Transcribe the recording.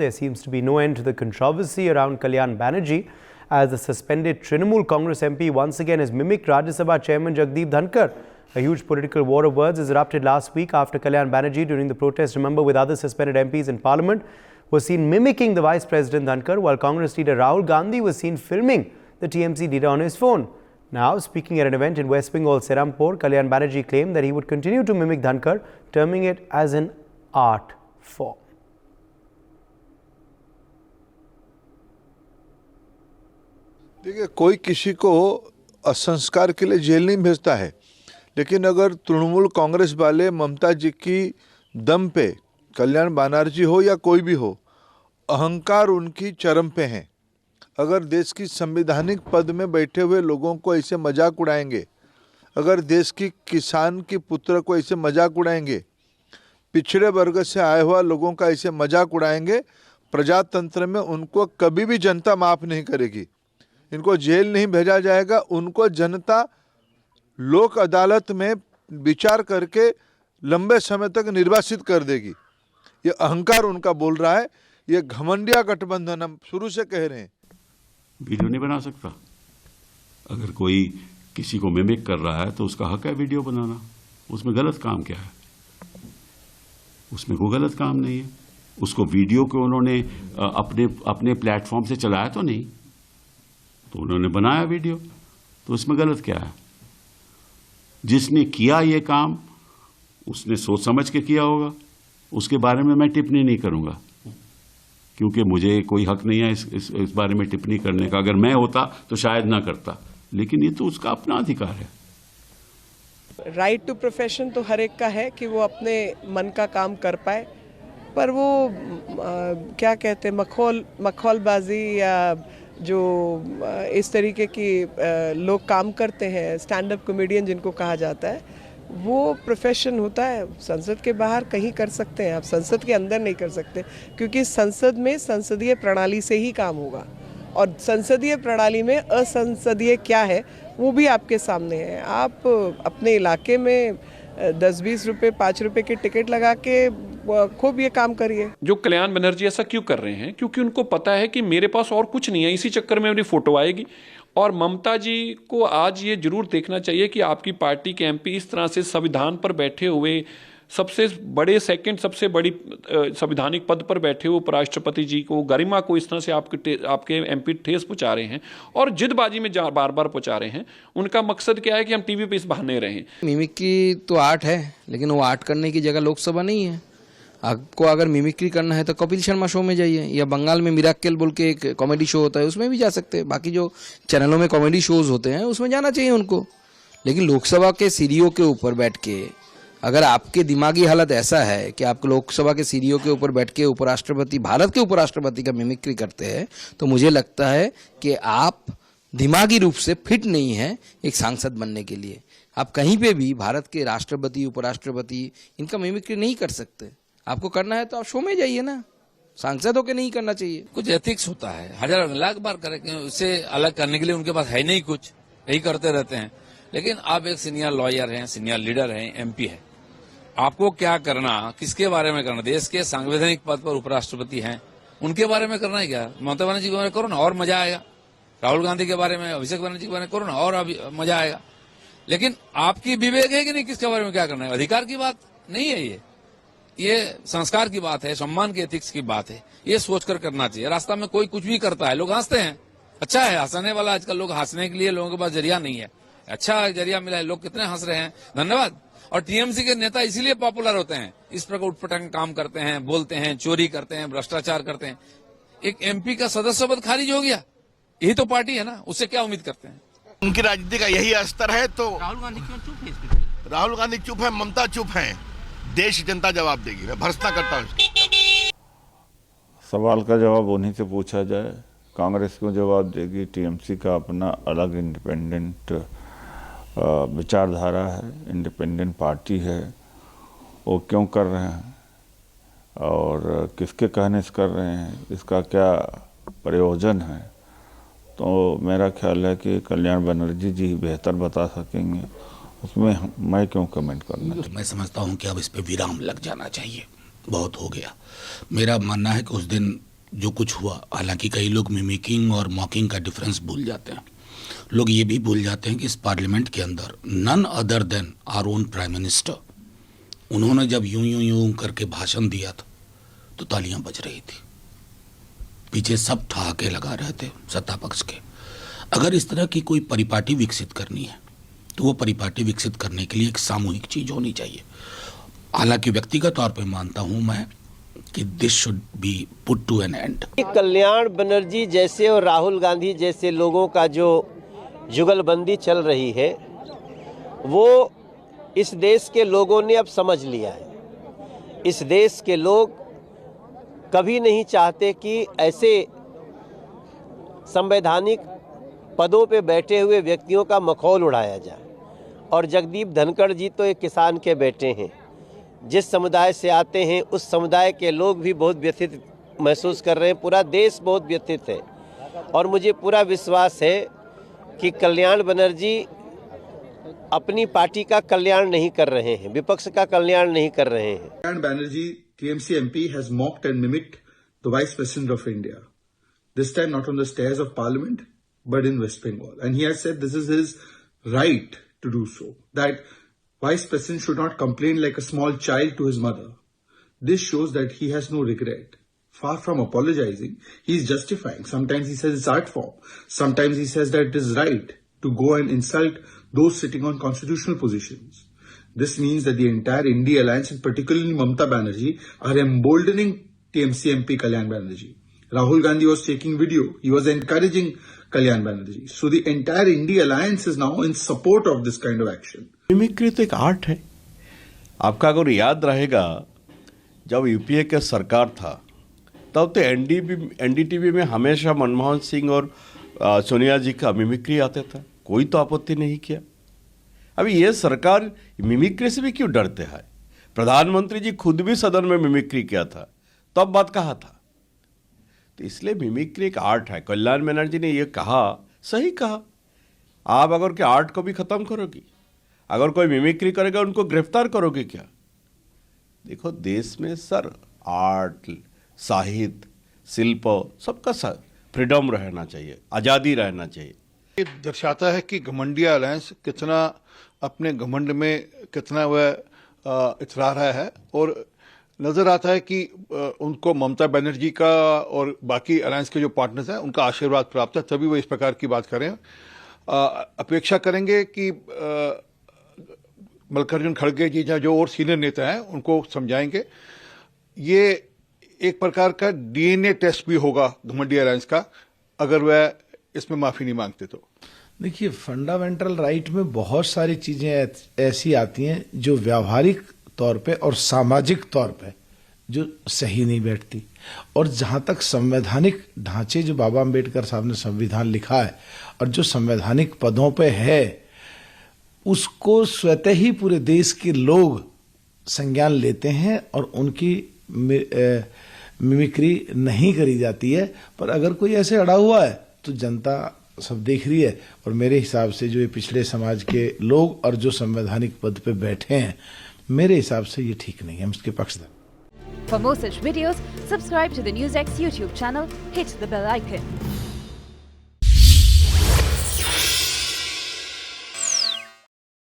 there seems to be no end to the controversy around Kalyan Banerjee, as the suspended Trinamool Congress MP once again has mimicked Rajya Sabha Chairman Jagdeep Dhankar. A huge political war of words has erupted last week after Kalyan Banerjee, during the protest, remember, with other suspended MPs in Parliament, was seen mimicking the Vice President Dhankar, while Congress leader Rahul Gandhi was seen filming the TMC leader on his phone. Now, speaking at an event in West Bengal, Serampur, Kalyan Banerjee claimed that he would continue to mimic Dhankar, terming it as an art form. देखिए, कोई किसी को असंस्कार के लिए jail नहीं भेजता है, लेकिन अगर तृणमूल कांग्रेस वाले ममता जी की दम पे कल्याण बनर्जी हो या कोई भी हो, अहंकार उनकी चरम पे है। अगर देश की संवैधानिक पद में बैठे हुए लोगों को ऐसे मजाक उड़ाएंगे, अगर देश की किसान की पुत्र को ऐसे मजाक उड़ाएंगे, पिछड़े वर्ग से आए हुआ लोगों का ऐसे मजाक उड़ाएंगे, प्रजातंत्र में उनको कभी भी जनता माफ़ नहीं करेगी। इनको जेल नहीं भेजा जाएगा, उनको जनता लोक अदालत में विचार करके लंबे समय तक निर्वासित कर देगी। ये अहंकार उनका बोल रहा है, ये घमंडिया गठबंधन हम शुरू से कह रहे हैं। वीडियो नहीं बना सकता। अगर कोई किसी को मिमिक कर रहा है तो उसका हक है वीडियो बनाना। उसमें गलत काम क्या है? उसमें कोई गलत काम नहीं है। उसको वीडियो को उन्होंने अपने प्लेटफॉर्म से चलाया तो नहीं, तो उन्होंने बनाया वीडियो, तो उसमें गलत क्या है? जिसने किया ये काम उसने सोच समझ के किया होगा, उसके बारे में मैं टिप्पणी नहीं करूंगा, क्योंकि मुझे कोई हक नहीं है इस बारे में टिप्पणी करने का। अगर मैं होता तो शायद ना करता, लेकिन ये तो उसका अपना अधिकार है। राइट टू प्रोफेशन तो हर एक का है कि वो अपने मन का काम कर पाए, पर वो क्या कहते हैं, मखौलबाजी या जो इस तरीके की लोग काम करते हैं, स्टैंड अप कॉमेडियन जिनको कहा जाता है, वो प्रोफेशन होता है। संसद के बाहर कहीं कर सकते हैं आप, संसद के अंदर नहीं कर सकते, क्योंकि संसद में संसदीय प्रणाली से ही काम होगा, और संसदीय प्रणाली में असंसदीय क्या है वो भी आपके सामने है। आप अपने इलाके में 10-20 रुपये 5 रुपये की टिकट लगा के खूब ये काम करिए। जो कल्याण बनर्जी ऐसा क्यों कर रहे हैं? क्योंकि उनको पता है कि मेरे पास और कुछ नहीं है, इसी चक्कर में मेरी फोटो आएगी। और ममता जी को आज ये जरूर देखना चाहिए कि आपकी पार्टी के एमपी इस तरह से संविधान पर बैठे हुए, सबसे बड़े सबसे बड़ी संवैधानिक पद पर बैठे हुए उपराष्ट्रपति जी को, गरिमा को इस तरह से आपके एमपी ठेस पहुंचा रहे हैं और जिदबाजी में बार बार पहुंचा रहे हैं। उनका मकसद क्या है कि हम टीवी पे इस बहाने रहें। मिमिक्री तो आर्ट है, लेकिन वो आर्ट करने की जगह लोकसभा नहीं है। आपको अगर मिमिक्री करना है तो कपिल शर्मा शो में जाइए, या बंगाल में मिराक्केल बोल के एक कॉमेडी शो होता है, उसमें भी जा सकते हैं। बाकी जो चैनलों में कॉमेडी शोज होते हैं उसमें जाना चाहिए उनको, लेकिन लोकसभा के सीढ़ियों के ऊपर बैठ के, अगर आपके दिमागी हालत ऐसा है कि आप लोकसभा के सीढ़ियों के ऊपर बैठ के उपराष्ट्रपति, भारत के उपराष्ट्रपति का मिमिक्री करते हैं, तो मुझे लगता है कि आप दिमागी रूप से फिट नहीं है एक सांसद बनने के लिए। आप कहीं पे भी भारत के राष्ट्रपति, उपराष्ट्रपति, इनका मिमिक्री नहीं कर सकते। आपको करना है तो आप शो में जाइए ना, सांसद होकर नहीं करना चाहिए। कुछ एथिक्स होता है, हजार लाख बार करेंगे, उससे अलग करने के लिए उनके पास है नहीं कुछ, यही करते रहते हैं। लेकिन आप एक सीनियर लॉयर हैं, सीनियर लीडर हैं, एमपी है, आपको क्या करना, किसके बारे में करना? देश के संवैधानिक पद पर उपराष्ट्रपति हैं, उनके बारे में करना है क्या? ममता बनर्जी के बारे में करो ना, और मजा आएगा। राहुल गांधी के बारे में, अभिषेक बनर्जी के बारे में करो ना, और अभी मजा आएगा। लेकिन आपकी विवेक है कि नहीं किसके बारे में क्या करना है? अधिकार की बात नहीं है, ये संस्कार की बात है, सम्मान की एथिक्स की बात है। ये सोचकर करना चाहिए। रास्ता में कोई कुछ भी करता है, लोग हंसते हैं, अच्छा है हंसने वाला। आजकल लोग हंसने के लिए लोगों के पास जरिया नहीं है, अच्छा जरिया मिला है, लोग कितने हंस रहे हैं, धन्यवाद। और टीएमसी के नेता इसीलिए पॉपुलर होते हैं, इस प्रकार उठपटांग काम करते हैं, बोलते हैं, चोरी करते हैं, भ्रष्टाचार करते हैं। एक एमपी का सदस्य पद खारिज हो गया, यही तो पार्टी है ना, उससे क्या उम्मीद करते हैं? उनकी राजनीति का यही अस्तर है। तो राहुल गांधी क्यों चुप है? राहुल गांधी चुप है, ममता चुप है, देश जनता जवाब देगी। मैं भर्त्सना करता हूँ। सवाल का जवाब उन्हीं से पूछा जाए, कांग्रेस क्यों जवाब देगी? टीएमसी का अपना अलग इंडिपेंडेंट विचारधारा है, इंडिपेंडेंट पार्टी है, वो क्यों कर रहे हैं और किसके कहने से कर रहे हैं, इसका क्या प्रयोजन है? तो मेरा ख्याल है कि कल्याण बनर्जी जी बेहतर बता सकेंगे, उसमें मैं क्यों कमेंट करना। मैं समझता हूं कि अब इस पे विराम लग जाना चाहिए, बहुत हो गया। मेरा मानना है कि उस दिन जो कुछ हुआ, हालांकि कई लोग मिमिकिंग और मॉकिंग का डिफरेंस भूल जाते हैं। लोग ये भी भूल जाते हैं कि इस पार्लियामेंट के अंदर none other than our own prime minister, उन्होंने जब यूं यूं यूं करके भाषण दिया था तो तालियां बज रही थी, पीछे सब ठहाके लगा रहे थे सत्ता पक्ष के। अगर इस तरह की कोई परिपाटी विकसित करनी है तो वो परिपाटी विकसित करने के लिए एक सामूहिक चीज होनी चाहिए। हालांकि व्यक्तिगत तौर पे मानता हूं मैं कि this should be put to an end. Kalyan Banerjee जैसे और राहुल गांधी जैसे लोगों का जो जुगलबंदी चल रही है वो इस देश के लोगों ने अब समझ लिया है। इस देश के लोग कभी नहीं चाहते कि ऐसे संवैधानिक पदों पे बैठे हुए व्यक्तियों का मखौल उड़ाया जाए। और जगदीप धनखड़ जी तो एक किसान के बेटे हैं, जिस समुदाय से आते हैं उस समुदाय के लोग भी बहुत व्यथित महसूस कर रहे हैं, पूरा देश बहुत व्यथित है। और मुझे पूरा विश्वास है कि कल्याण बनर्जी अपनी पार्टी का कल्याण नहीं कर रहे हैं, विपक्ष का कल्याण नहीं कर रहे हैं। Kalyan Banerjee TMC MP has mocked and mimicked the Vice President of India, this time not on the stairs of Parliament but in West Bengal, and he has said this is his right to do so, that Vice President should not complain like a small child to his mother. This shows that he has no regret. Far from apologizing, he is justifying. Sometimes he says it's art form. Sometimes he says that it is right to go and insult those sitting on constitutional positions. This means that the entire India alliance, and particularly Mamata Banerjee, are emboldening TMC MP Kalyan Banerjee. Rahul Gandhi was taking video. He was encouraging Kalyan Banerjee. So the entire India alliance is now in support of this kind of action. Mimicry तो एक art है। आपका अगर याद रहेगा, जब UPA का सरकार था तब तो एनडीटीवी में हमेशा मनमोहन सिंह और सोनिया जी का मिमिक्री आता था, कोई तो आपत्ति नहीं किया। अभी ये सरकार मिमिक्री से भी क्यों डरते हैं? प्रधानमंत्री जी खुद भी सदन में मिमिक्री किया था, तब बात कहा था। तो इसलिए मिमिक्री एक आर्ट है। कल्याण बनर्जी ने ये कहा, सही कहा। आप अगर के आर्ट को भी खत्म करोगी, अगर कोई मिमिक्री करेगा उनको गिरफ्तार करोगे क्या? देखो, देश में सर आर्ट, साहित्य, शिल्प, सबका फ्रीडम रहना चाहिए, आज़ादी रहना चाहिए। ये दर्शाता है कि घमंडिया अलायंस कितना अपने घमंड में कितना वह इतरा रहा है, और नजर आता है कि उनको ममता बनर्जी का और बाकी अलायंस के जो पार्टनर्स हैं उनका आशीर्वाद प्राप्त है, तभी वो इस प्रकार की बात करें। अपेक्षा करेंगे कि मल्लिकार्जुन खड़गे जी जो और सीनियर नेता हैं उनको समझाएंगे। ये एक प्रकार का DNA टेस्ट भी होगा घमंडिया अलायंस का, अगर वह इसमें माफी नहीं मांगते तो। देखिए, फंडामेंटल राइट में बहुत सारी चीजें ऐसी आती हैं जो व्यावहारिक तौर पे और सामाजिक तौर पे जो सही नहीं बैठती। और जहां तक संवैधानिक ढांचे जो बाबा अम्बेडकर साहब ने संविधान लिखा है और जो संवैधानिक पदों पे है, उसको स्वतः ही पूरे देश के लोग संज्ञान लेते हैं और उनकी मिमिक्री नहीं करी जाती है। पर अगर कोई ऐसे अड़ा हुआ है तो जनता सब देख रही है, और मेरे हिसाब से जो ये पिछड़े समाज के लोग और जो संवैधानिक पद पे बैठे हैं, मेरे हिसाब से ये ठीक नहीं है। हम इसके पक्षधर। For more such videos, subscribe to the NewsX YouTube channel, hit the bell icon.